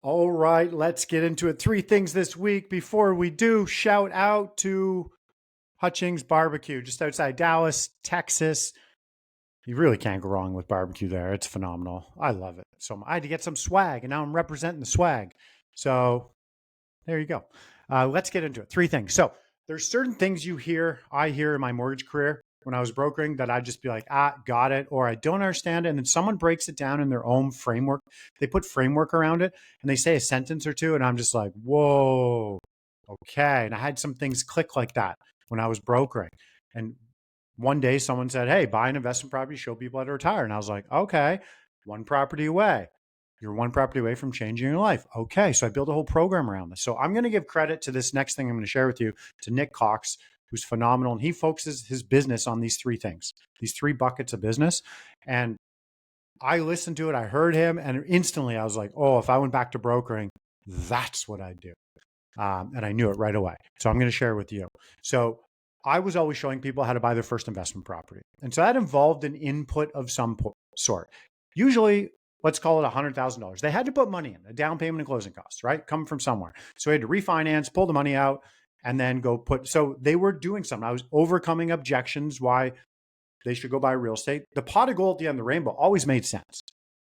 All right, let's get into it. 3 things this week. Before we do, shout out to Hutchings Barbecue, just outside Dallas, Texas. You really can't go wrong with barbecue there. It's phenomenal. I love it. So I had to get some swag, and now I'm representing the swag. So there you go. Let's get into it. 3 things. So there's certain things I hear in my mortgage career when I was brokering that I'd just be like, got it, or I don't understand it. And then someone breaks it down in their own framework. They put framework around it and they say a sentence or two. And I'm just like, whoa, okay. And I had some things click like that when I was brokering. And one day someone said, hey, buy an investment property, show people how to retire. And I was like, okay, one property away. You're one property away from changing your life. Okay. So I built a whole program around this. So I'm going to give credit to this next thing I'm going to share with you to Nick Cox, who's phenomenal. And he focuses his business on these 3 things, these 3 buckets of business. And I listened to it. I heard him. And instantly I was like, oh, if I went back to brokering, that's what I'd do. And I knew it right away. So I'm going to share with you. So I was always showing people how to buy their first investment property. And so that involved an input of some sort. Usually, let's call it $100,000. They had to put money in, a down payment and closing costs, right? Coming from somewhere. So we had to refinance, pull the money out, and then go put. So they were doing something. I was overcoming objections why they should go buy real estate. The pot of gold at the end of the rainbow always made sense.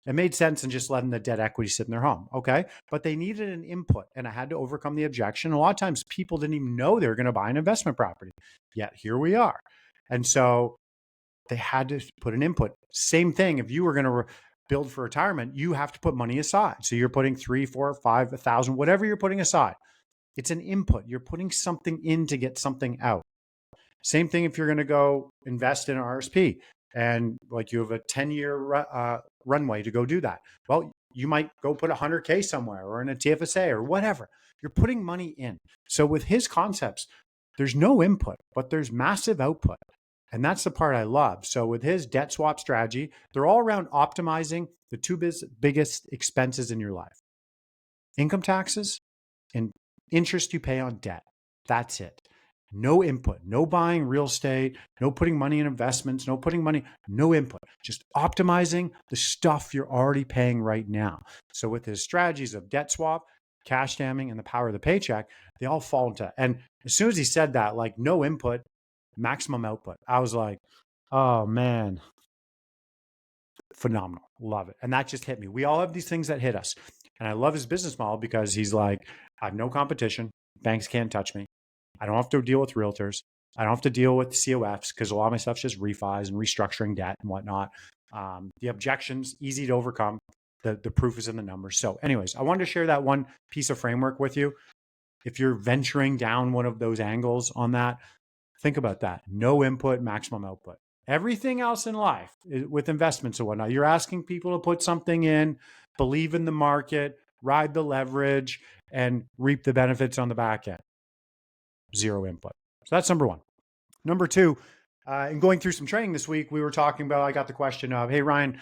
It made sense in just letting the debt equity sit in their home. Okay. But they needed an input and I had to overcome the objection. A lot of times people didn't even know they were going to buy an investment property. Yet here we are. And so they had to put an input. Same thing. If you were going to build for retirement, you have to put money aside. So you're putting 3, 4, 5, 1,000, whatever you're putting aside. It's an input. You're putting something in to get something out. Same thing if you're going to go invest in an RSP and like you have a 10-year runway to go do that. Well, you might go put 100K somewhere or in a TFSA or whatever. You're putting money in. So with his concepts, there's no input, but there's massive output. And that's the part I love. So with his debt swap strategy, they're all around optimizing the 2 biggest expenses in your life: income taxes and interest you pay on debt. That's it. No input, no buying real estate, no putting money in investments, no input, just optimizing the stuff you're already paying right now. So with his strategies of debt swap, cash damming, and the power of the paycheck, they all fall into. And as soon as he said that, like no input, maximum output, I was like, oh man, phenomenal. Love it. And that just hit me. We all have these things that hit us. And I love his business model because he's like, I have no competition. Banks can't touch me. I don't have to deal with realtors. I don't have to deal with COFs because a lot of my stuff's just refis and restructuring debt and whatnot. The objections, easy to overcome. The proof is in the numbers. So anyways, I wanted to share that one piece of framework with you. If you're venturing down one of those angles on that, think about that. No input, maximum output. Everything else in life with investments and whatnot, you're asking people to put something in, believe in the market, ride the leverage, and reap the benefits on the back end. Zero input. So that's number one. Number two, in going through some training this week, we were talking about, I got the question of, hey, Ryan,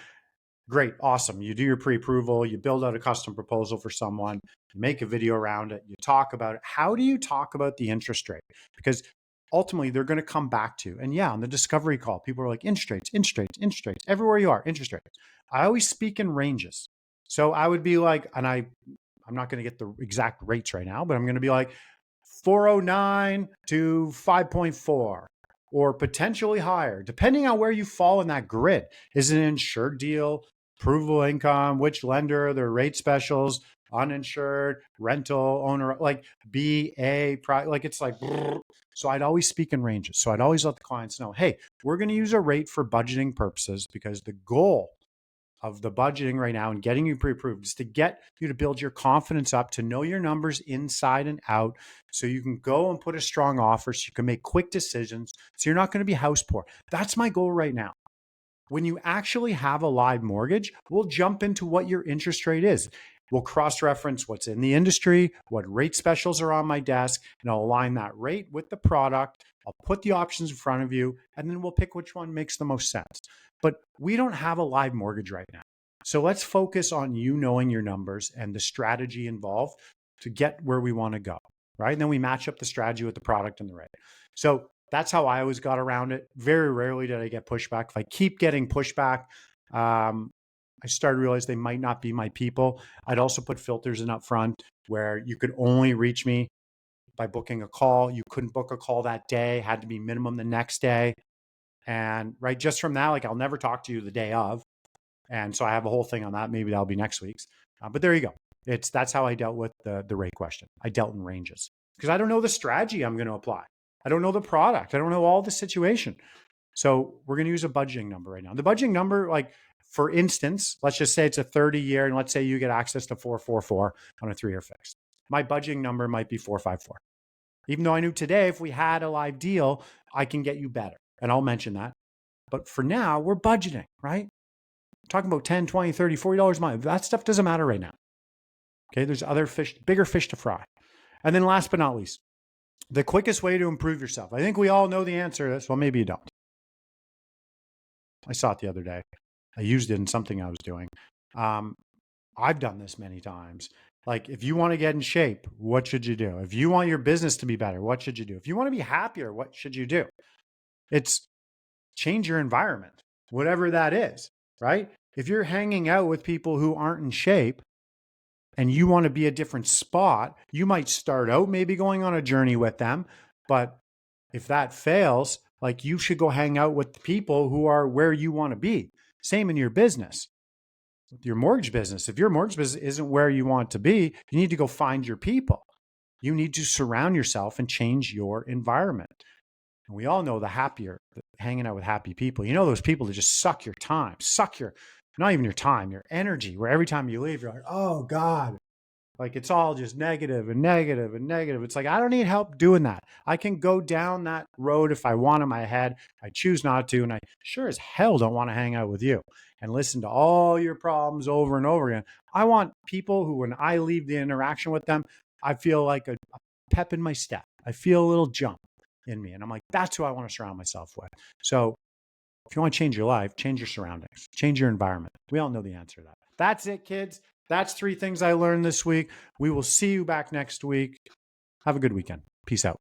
great, awesome. You do your pre-approval, you build out a custom proposal for someone, you make a video around it, you talk about it. How do you talk about the interest rate? Because ultimately they're going to come back to, and yeah, on the discovery call, people are like, interest rates, interest rates, interest rates, everywhere you are, interest rates. I always speak in ranges. So I would be like, and I'm not going to get the exact rates right now, but I'm going to be like 409 to 5.4 or potentially higher, depending on where you fall in that grid. Is it an insured deal, provable income, which lender, their rate specials, uninsured, rental, owner, like B, A, like it's like, so I'd always speak in ranges. So I'd always let the clients know, hey, we're going to use a rate for budgeting purposes because the goal of the budgeting right now and getting you pre-approved is to get you to build your confidence up, to know your numbers inside and out, so you can go and put a strong offer, so you can make quick decisions, so you're not going to be house poor. That's my goal right now. When you actually have a live mortgage, we'll jump into what your interest rate is. We'll cross-reference what's in the industry, what rate specials are on my desk, and I'll align that rate with the product. I'll put the options in front of you, and then we'll pick which one makes the most sense. But we don't have a live mortgage right now. So let's focus on you knowing your numbers and the strategy involved to get where we want to go, right? And then we match up the strategy with the product and the rate. So that's how I always got around it. Very rarely did I get pushback. If I keep getting pushback, I started to realize they might not be my people. I'd also put filters in up front where you could only reach me by booking a call. You couldn't book a call that day, had to be minimum the next day. And right, just from that, like I'll never talk to you the day of. And so I have a whole thing on that. Maybe that'll be next week's. But there you go. That's how I dealt with the rate question. I dealt in ranges because I don't know the strategy I'm going to apply. I don't know the product. I don't know all the situation. So we're going to use a budgeting number right now. The budgeting number, like for instance, let's just say it's a 30-year, and let's say you get access to 444 on a 3-year fixed. My budgeting number might be 454. Even though I knew today, if we had a live deal, I can get you better. And I'll mention that. But for now, we're budgeting, right? I'm talking about 10, 20, 30, $40 a month. That stuff doesn't matter right now. Okay, there's other fish, bigger fish to fry. And then last but not least, the quickest way to improve yourself. I think we all know the answer to this. Well, maybe you don't. I saw it the other day. I used it in something I was doing. I've done this many times. Like if you want to get in shape, what should you do? If you want your business to be better, what should you do? If you want to be happier, what should you do? It's change your environment, whatever that is, right? If you're hanging out with people who aren't in shape and you want to be a different spot, you might start out maybe going on a journey with them. But if that fails, like you should go hang out with the people who are where you want to be. Same in your business. Your mortgage business. If your mortgage business isn't where you want to be, you need to go find your people. You need to surround yourself and change your environment. And we all know hanging out with happy people. You know, those people that just suck your time, not even your time, your energy, where every time you leave, you're like, oh God, like it's all just negative and negative and negative. It's like, I don't need help doing that. I can go down that road if I want in my head. I choose not to. And I sure as hell don't want to hang out with you and listen to all your problems over and over again. I want people who, when I leave the interaction with them, I feel like a pep in my step. I feel a little jump in me. And I'm like, that's who I want to surround myself with. So if you want to change your life, change your surroundings, change your environment. We all know the answer to that. That's it, kids. That's 3 things I learned this week. We will see you back next week. Have a good weekend. Peace out.